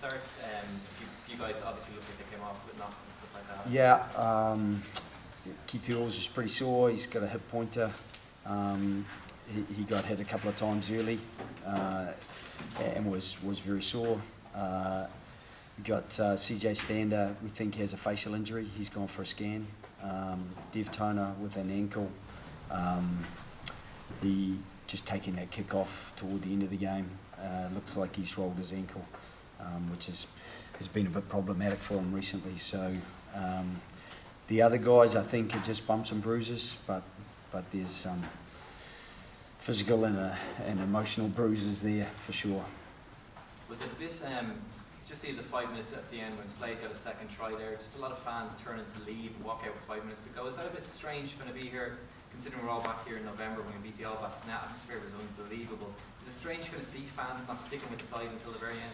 start? You guys obviously look like they came off with knocks and stuff like that. Yeah, Keith Earls is pretty sore. He's got a hip pointer. He got hit a couple of times early and was very sore. We got CJ Stander, we think has a facial injury. He's gone for a scan. Dev Toner with an ankle. He just taking that kick off toward the end of the game. Looks like he's rolled his ankle, which has been a bit problematic for him recently. So the other guys, I think, are just bumps and bruises, but there's some physical and emotional bruises there for sure. Was it a bit, just see the 5 minutes at the end when Slade got a second try there, just a lot of fans turning to leave and walk out with 5 minutes to go. Is that a bit strange going to be here, considering we're all back here in November when we beat the All Blacks and the atmosphere was unbelievable? Is it strange going to see fans not sticking with the side until the very end?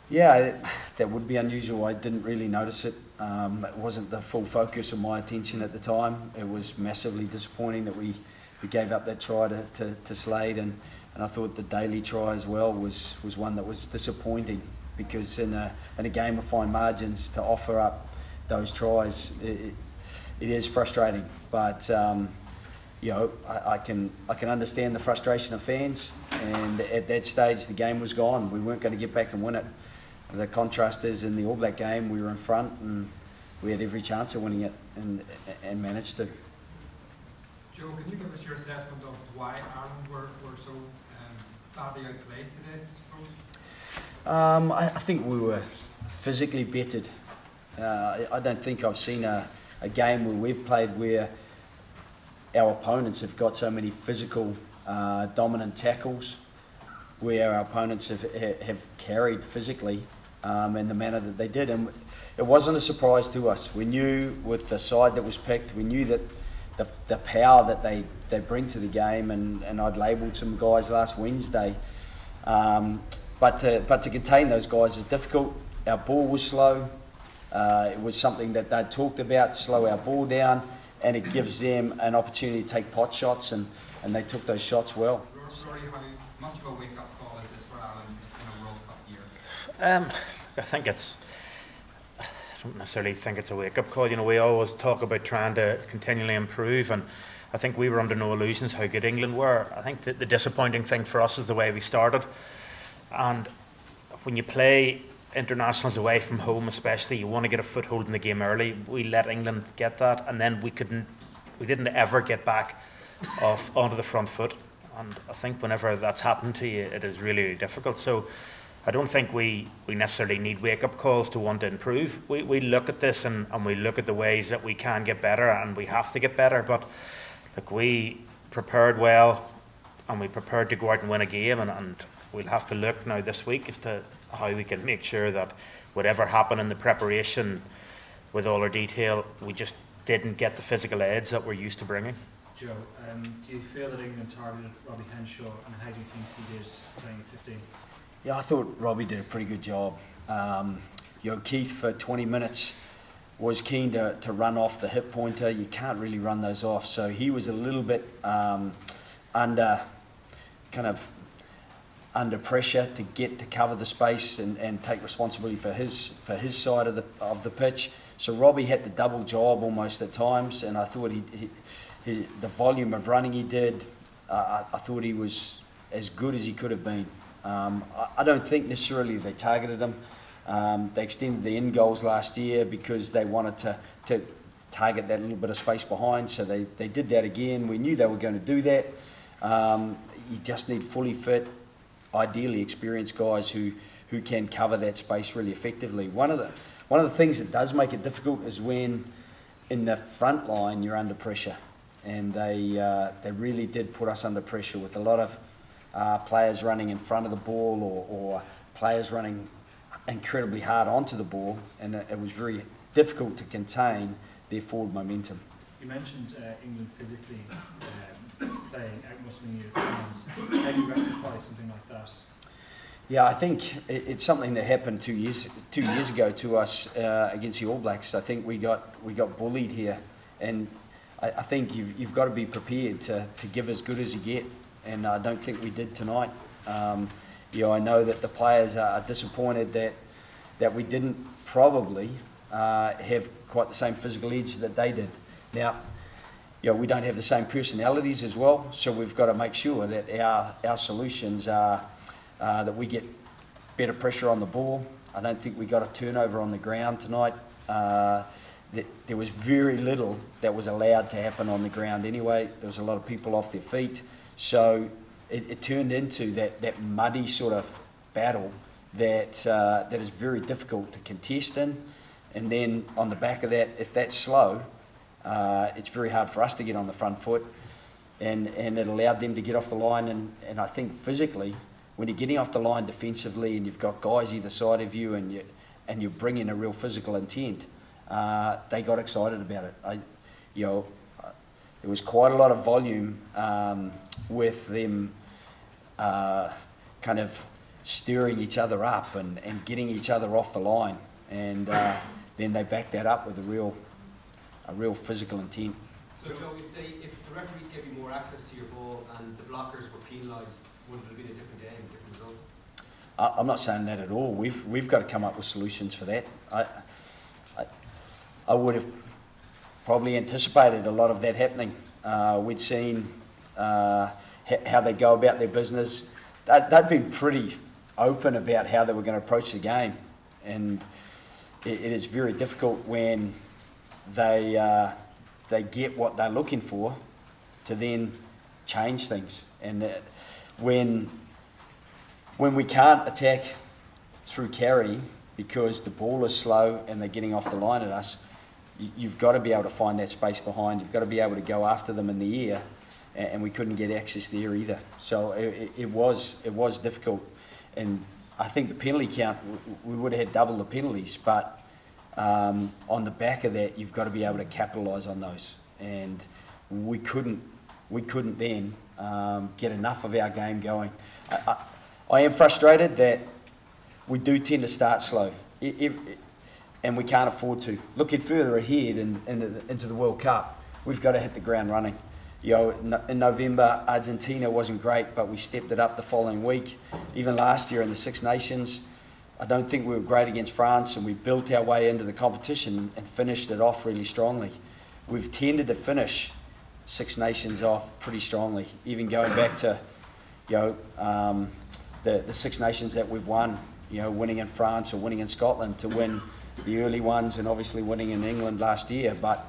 Yeah, that would be unusual. I didn't really notice it. It wasn't the full focus of my attention at the time. It was massively disappointing that we gave up that try to Slade, and I thought the Daly try as well was one that was disappointing, because in a game of fine margins to offer up those tries, it is frustrating. But you know, I can understand the frustration of fans, and at that stage the game was gone. We weren't going to get back and win it. The contrast is in the All Black game we were in front and we had every chance of winning it and managed to. Joe, can you give us your assessment of why Ireland were so badly outplayed today, I suppose? I think we were physically bettered. I don't think I've seen a game where we've played where our opponents have got so many physical, dominant tackles, where our opponents have carried physically in the manner that they did. And it wasn't a surprise to us. We knew with the side that was picked, we knew that the power that they bring to the game, and I'd labelled some guys last Wednesday. But to contain those guys is difficult. Our ball was slow. It was something that they'd talked about, slow our ball down, and it gives them an opportunity to take pot shots, and they took those shots well. Rory, how much of a wake-up call is this for Ireland in a World Cup year? I don't necessarily think it's a wake-up call. You know, we always talk about trying to continually improve, and I think we were under no illusions how good England were. I think that the disappointing thing for us is the way we started. And when you play internationals away from home especially, you want to get a foothold in the game early. We let England get that, and then we didn't ever get back onto the front foot. And I think whenever that's happened to you, it is really, really difficult. So I don't think we necessarily need wake-up calls to want to improve. We look at this and we look at the ways that we can get better, and we have to get better. But look, we prepared well, and we prepared to go out and win a game, and we'll have to look now this week as to how we can make sure that whatever happened in the preparation with all our detail, we just didn't get the physical edge that we're used to bringing. Joe, do you feel that England targeted Robbie Henshaw, and how do you think he did playing at 15? Yeah, I thought Robbie did a pretty good job. You know, Keith for 20 minutes was keen to run off the hip pointer. You can't really run those off, so he was a little bit under pressure to cover the space and take responsibility for his side of the pitch. So Robbie had the double job almost at times, and I thought the volume of running he did, I thought he was as good as he could have been. I don't think necessarily they targeted him. They extended the end goals last year because they wanted to target that little bit of space behind, so they did that again. We knew they were going to do that. You just need fully fit, ideally experienced guys who can cover that space really effectively. One of the things that does make it difficult is when in the front line you're under pressure, and they really did put us under pressure with a lot of players running in front of the ball or players running incredibly hard onto the ball, and it was very difficult to contain their forward momentum. You mentioned England physically playing, outmuscling you at times. How do you rectify something like that? Yeah, I think it's something that happened 2 years ago to us against the All Blacks. I think we got bullied here, and I think you've got to be prepared to give as good as you get, and I don't think we did tonight. You know, I know that the players are disappointed that that we didn't probably have quite the same physical edge that they did. Now, we don't have the same personalities as well, so we've got to make sure that our solutions are that we get better pressure on the ball. I don't think we got a turnover on the ground tonight. There was very little that was allowed to happen on the ground anyway. There was a lot of people off their feet, so it turned into that muddy sort of battle that is very difficult to contest in. And then on the back of that, if that's slow, it's very hard for us to get on the front foot, and it allowed them to get off the line. And I think physically, when you're getting off the line defensively and you've got guys either side of you and you bring in a real physical intent, they got excited about it. There was quite a lot of volume with them kind of stirring each other up and getting each other off the line, and then they backed that up with a real physical intent. So Joe, if the referees gave you more access to your ball and the blockers were penalised, would it have been a different game, different result? I'm not saying that at all. We've got to come up with solutions for that. I would have probably anticipated a lot of that happening. We'd seen how they go about their business. They'd been pretty open about how they were going to approach the game, and it is very difficult when they get what they're looking for to then change things. And when we can't attack through carrying because the ball is slow and they're getting off the line at us, you've got to be able to find that space behind. You've got to be able to go after them in the air, and we couldn't get access there either. So it was difficult. And I think the penalty count, we would have had double the penalties, but on the back of that, you've got to be able to capitalise on those. And we couldn't then get enough of our game going. I am frustrated that we do tend to start slow, and we can't afford to. Looking further ahead into the World Cup, we've got to hit the ground running. In November, Argentina wasn't great, but we stepped it up the following week. Even last year in the Six Nations, I don't think we were great against France, and we built our way into the competition and finished it off really strongly. We've tended to finish Six Nations off pretty strongly, even going back to the Six Nations that we've won, winning in France or winning in Scotland to win the early ones, and obviously winning in England last year. But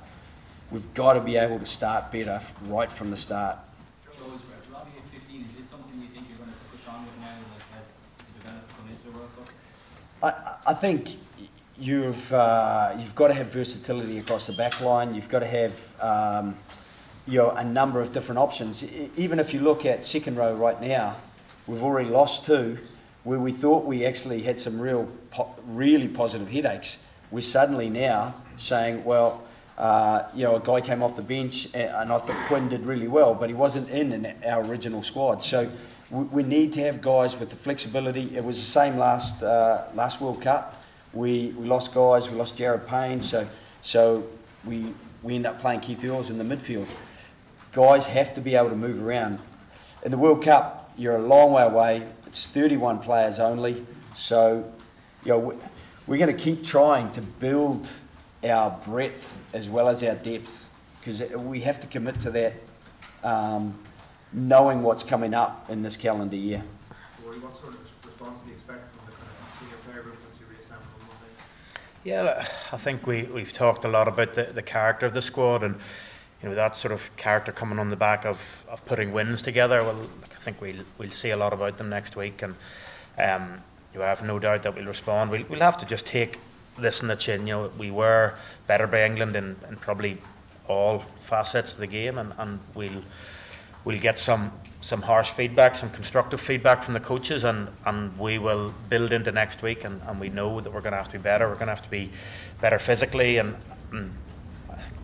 we've got to be able to start better right from the start. Joe, is Robbie at 15, is this something you think you're going to push on with now, as to develop going into the World Cup? I think you've got to have versatility across the back line. You've got to have a number of different options. Even if you look at second row right now, we've already lost two, where we thought we actually had some really positive headaches. We're suddenly now saying, well, a guy came off the bench, and I thought Quinn did really well, but he wasn't in our original squad. So we need to have guys with the flexibility. It was the same last World Cup. We lost guys. We lost Jared Payne, so we end up playing Keith Earls in the midfield. Guys have to be able to move around. In the World Cup, you're a long way away. It's 31 players only. So, we're going to keep trying to build our breadth as well as our depth, because we have to commit to that, knowing what's coming up in this calendar year. Rory, what sort of response do you expect from the kind of senior player group once you reassemble on Monday? Yeah, I think we've talked a lot about the character of the squad, and that sort of character coming on the back of putting wins together. Well, I think we'll see a lot about them next week, and you have no doubt that we'll respond. We'll have to just take this in the chin. We were better by England in probably all facets of the game, and we'll get some harsh feedback, some constructive feedback from the coaches, and we will build into next week, and we know that we're going to have to be better. We're going to have to be better physically, and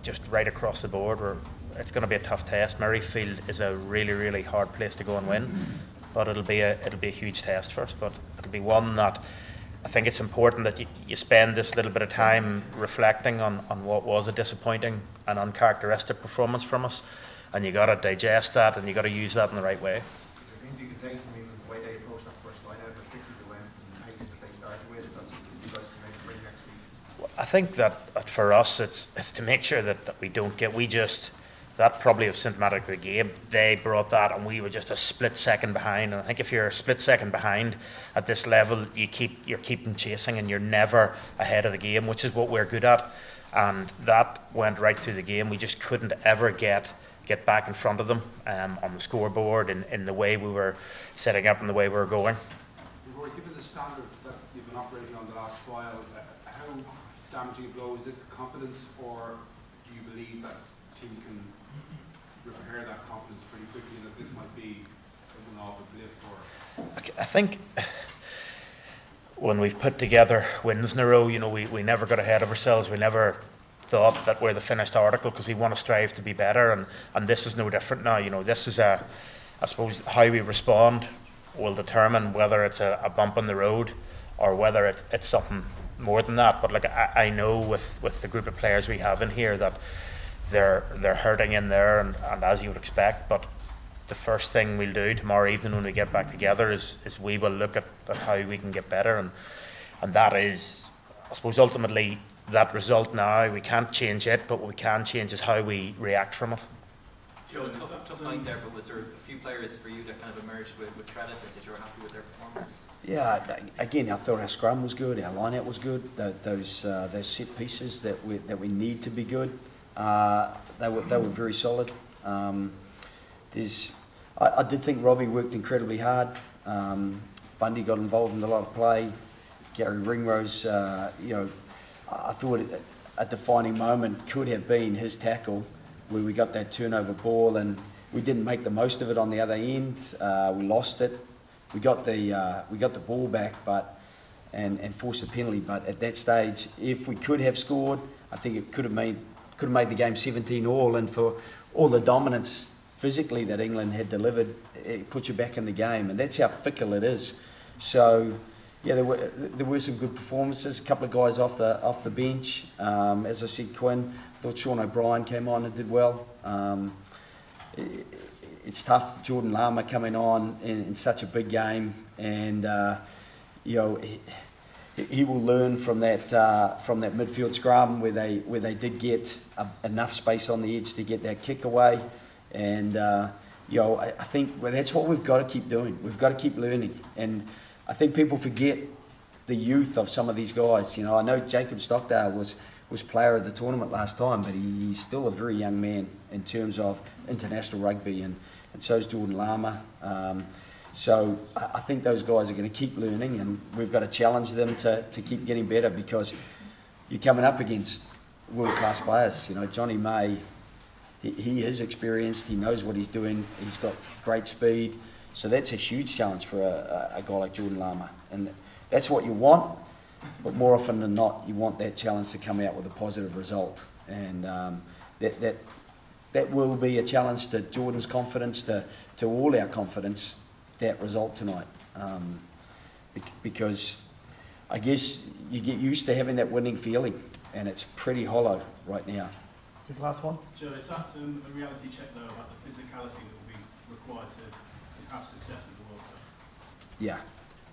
just right across the board. It's going to be a tough test. Murrayfield is a really, really hard place to go and win, but it'll be a huge test for us. But it'll be one that I think it's important that you spend this little bit of time reflecting on what was a disappointing and uncharacteristic performance from us, and you got to digest that, and you got to use that in the right way. Is there things you can take from even the way they approached that first line out, particularly the pace that they started with? Is that something you guys can I think that for us, it's to make sure that we don't get, that probably was symptomatic of the game. They brought that and we were just a split second behind. And I think if you're a split second behind at this level, you're keeping chasing and you're never ahead of the game, which is what we're good at. And that went right through the game. We just couldn't ever get back in front of them on the scoreboard in the way we were setting up and the way we were going. Rory, given the standard that you've been operating on the last while, how damaging a blow is this to confidence, or do you believe that the team can repair that confidence pretty quickly and that this might be a one-off blip? Or I think when we've put together wins in a row, we never got ahead of ourselves. We never thought that we're the finished article because we want to strive to be better, and this is no different now. This is I suppose how we respond will determine whether it's a bump on the road or whether it's something more than that. But I know with the group of players we have in here that they're hurting in there, and as you would expect. But the first thing we'll do tomorrow evening when we get back together is we will look at how we can get better, and that is, I suppose, ultimately that result. Now we can't change it, but what we can change is how we react from it. Joe, tough night there, but was there a few players for you that kind of emerged with credit that you were happy with their performance? Yeah, again, I thought our scrum was good, our line-out was good. Those set pieces that we need to be good, they were very solid. I did think Robbie worked incredibly hard. Bundy got involved in a lot of play. Gary Ringrose, I thought a defining moment could have been his tackle, where we got that turnover ball and we didn't make the most of it on the other end. We lost it. We got the ball back, and forced a penalty. But at that stage, if we could have scored, I think it could have made the game 17-all. And for all the dominance physically that England had delivered, it puts you back in the game, and that's how fickle it is. So, yeah, there were some good performances. A couple of guys off the bench. As I said, Quinn. I thought Sean O'Brien came on and did well. It's tough. Jordan Lama coming on in such a big game, and he will learn from that midfield scrum where they did get enough space on the edge to get that kick away, and I think that's what we've got to keep doing. We've got to keep learning, and I think people forget the youth of some of these guys. I know Jacob Stockdale was player of the tournament last time, but he's still a very young man in terms of international rugby, and so is Jordan Lama. So I think those guys are going to keep learning, and we've got to challenge them to keep getting better, because you're coming up against world-class players. Johnny May, he is experienced, he knows what he's doing, he's got great speed, so that's a huge challenge for a guy like Jordan Lama, and that's what you want. But more often than not, you want that challenge to come out with a positive result, and that will be a challenge to Jordan's confidence, to all our confidence, that result tonight, because I guess you get used to having that winning feeling, and it's pretty hollow right now. The last one. Joe, is that a reality check though about the physicality that will be required to have success at the World Cup? Yeah,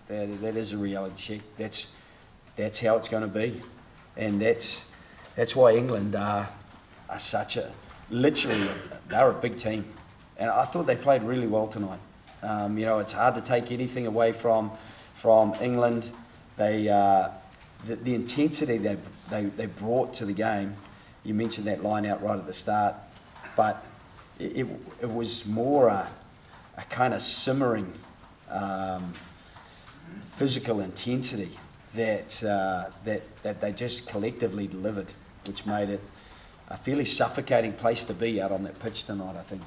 that is a reality check. That's how it's going to be, and that's why England are literally they're a big team, and I thought they played really well tonight. It's hard to take anything away from England. The intensity they brought to the game. You mentioned that line out right at the start, but it was more a kind of simmering physical intensity that they just collectively delivered, which made it a fairly suffocating place to be out on that pitch tonight, I think.